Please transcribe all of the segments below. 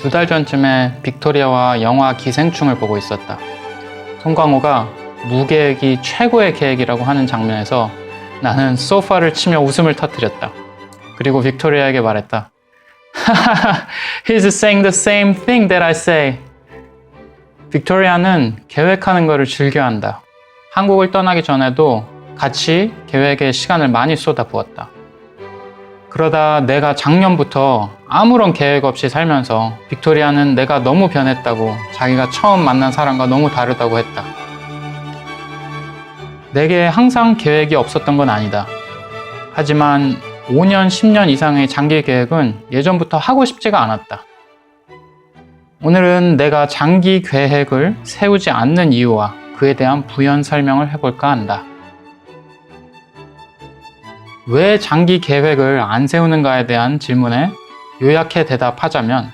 2달 전쯤에 빅토리아와 영화 기생충을 보고 있었다. 송강호가 무계획이 최고의 계획이라고 하는 장면에서 나는 소파를 치며 웃음을 터뜨렸다. 그리고 빅토리아에게 말했다. He's saying the same thing that I say. 빅토리아는 계획하는 것을 즐겨한다. 한국을 떠나기 전에도 같이 계획에 시간을 많이 쏟아부었다. 그러다 내가 작년부터 아무런 계획 없이 살면서 빅토리아는 내가 너무 변했다고, 자기가 처음 만난 사람과 너무 다르다고 했다. 내게 항상 계획이 없었던 건 아니다. 하지만 5년, 10년 이상의 장기 계획은 예전부터 하고 싶지가 않았다. 오늘은 내가 장기 계획을 세우지 않는 이유와 그에 대한 부연 설명을 해볼까 한다. 왜 장기 계획을 안 세우는가에 대한 질문에 요약해 대답하자면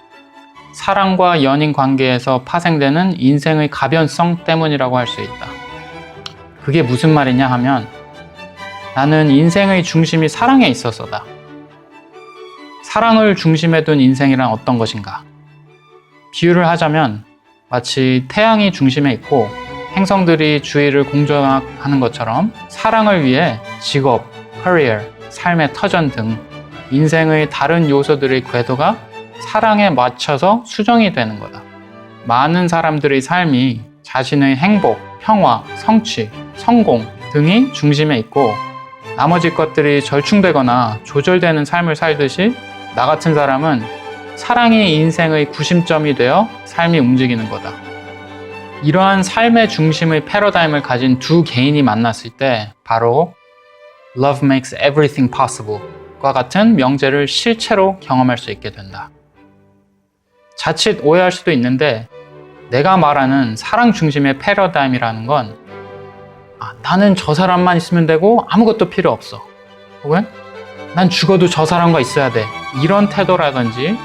사랑과 연인 관계에서 파생되는 인생의 가변성 때문이라고 할 수 있다. 그게 무슨 말이냐 하면 나는 인생의 중심이 사랑에 있어서다. 사랑을 중심에 둔 인생이란 어떤 것인가? 비유를 하자면 마치 태양이 중심에 있고 행성들이 주위를 공전하는 것처럼 사랑을 위해 직업, 커리어, 삶의 터전 등 인생의 다른 요소들의 궤도가 사랑에 맞춰서 수정이 되는 거다. 많은 사람들의 삶이 자신의 행복, 평화, 성취, 성공 등이 중심에 있고 나머지 것들이 절충되거나 조절되는 삶을 살듯이 나 같은 사람은 사랑이 인생의 구심점이 되어 삶이 움직이는 거다. 이러한 삶의 중심의 패러다임을 가진 두 개인이 만났을 때 바로 Love makes everything possible 과 같은 명제를 실체로 경험할 수 있게 된다. 자칫 오해할 수도 있는데 내가 말하는 사랑 중심의 패러다임이라는 건 나는 저 사람만 있으면 되고 아무것도 필요 없어. 혹은 난 죽어도 저 사람과 있어야 돼. 이런 태도라든지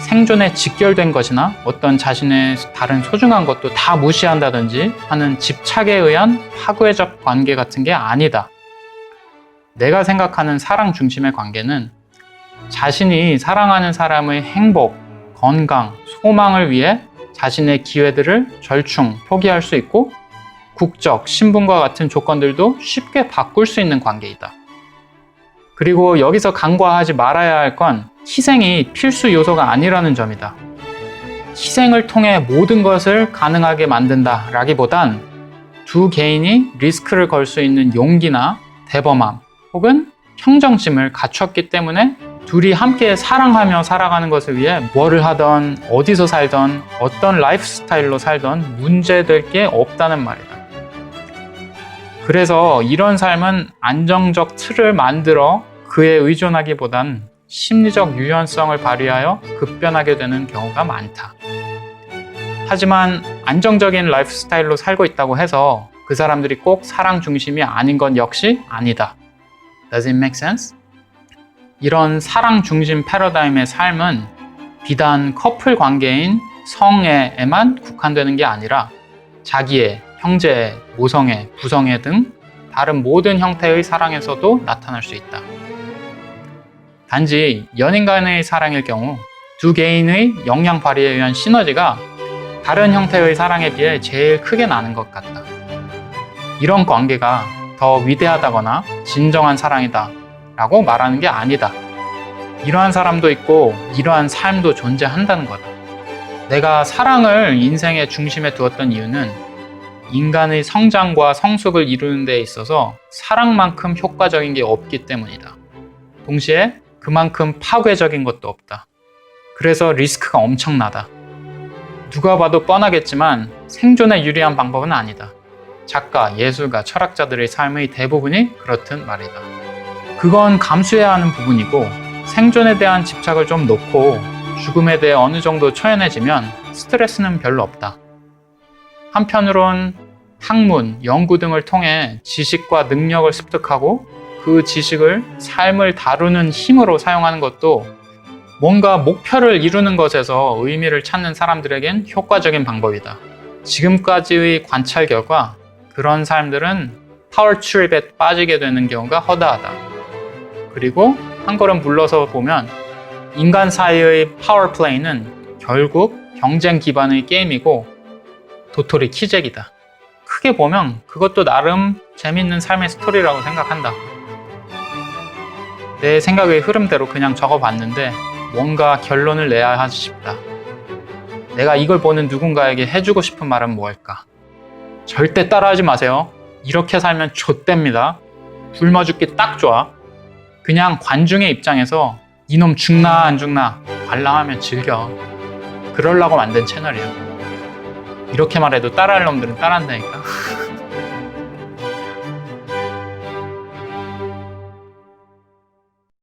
생존에 직결된 것이나 어떤 자신의 다른 소중한 것도 다 무시한다든지 하는 집착에 의한 파괴적 관계 같은 게 아니다. 내가 생각하는 사랑 중심의 관계는 자신이 사랑하는 사람의 행복, 건강, 소망을 위해 자신의 기회들을 절충, 포기할 수 있고 국적, 신분과 같은 조건들도 쉽게 바꿀 수 있는 관계이다. 그리고 여기서 간과하지 말아야 할 건 희생이 필수 요소가 아니라는 점이다. 희생을 통해 모든 것을 가능하게 만든다 라기보단 두 개인이 리스크를 걸 수 있는 용기나 대범함 혹은 평정심을 갖췄기 때문에 둘이 함께 사랑하며 살아가는 것을 위해 뭐를 하던 어디서 살던 어떤 라이프 스타일로 살던 문제될 게 없다는 말이다. 그래서 이런 삶은 안정적 틀을 만들어 그에 의존하기보단 심리적 유연성을 발휘하여 급변하게 되는 경우가 많다. 하지만 안정적인 라이프 스타일로 살고 있다고 해서 그 사람들이 꼭 사랑 중심이 아닌 건 역시 아니다. Does it make sense? 이런 사랑 중심 패러다임의 삶은 비단 커플 관계인 성애에만 국한되는 게 아니라 자기애, 형제애, 모성애, 부성애 등 다른 모든 형태의 사랑에서도 나타날 수 있다. 단지 연인 간의 사랑일 경우 두 개인의 역량 발휘에 의한 시너지가 다른 형태의 사랑에 비해 제일 크게 나는 것 같다. 이런 관계가 더 위대하다거나 진정한 사랑이다 라고 말하는 게 아니다. 이러한 사람도 있고 이러한 삶도 존재한다는 거다. 내가 사랑을 인생의 중심에 두었던 이유는 인간의 성장과 성숙을 이루는 데 있어서 사랑만큼 효과적인 게 없기 때문이다. 동시에 그만큼 파괴적인 것도 없다. 그래서 리스크가 엄청나다. 누가 봐도 뻔하겠지만 생존에 유리한 방법은 아니다. 작가, 예술가, 철학자들의 삶의 대부분이 그렇듯 말이다. 그건 감수해야 하는 부분이고 생존에 대한 집착을 좀 놓고 죽음에 대해 어느 정도 초연해지면 스트레스는 별로 없다. 한편으론 학문, 연구 등을 통해 지식과 능력을 습득하고 그 지식을 삶을 다루는 힘으로 사용하는 것도 뭔가 목표를 이루는 것에서 의미를 찾는 사람들에겐 효과적인 방법이다. 지금까지의 관찰 결과 그런 사람들은 파워 트립에 빠지게 되는 경우가 허다하다. 그리고 한 걸음 물러서 보면 인간 사이의 파워 플레이는 결국 경쟁 기반의 게임이고 도토리 키재기다. 크게 보면 그것도 나름 재밌는 삶의 스토리라고 생각한다. 내 생각의 흐름대로 그냥 적어봤는데 뭔가 결론을 내야 하지 싶다. 내가 이걸 보는 누군가에게 해주고 싶은 말은 뭘까? 절대 따라하지 마세요. 이렇게 살면 좆됩니다. 굶어 죽기 딱 좋아. 그냥 관중의 입장에서 이놈 죽나 안 죽나 관람하면 즐겨. 그러려고 만든 채널이야. 이렇게 말해도 따라할 놈들은 따라한다니까.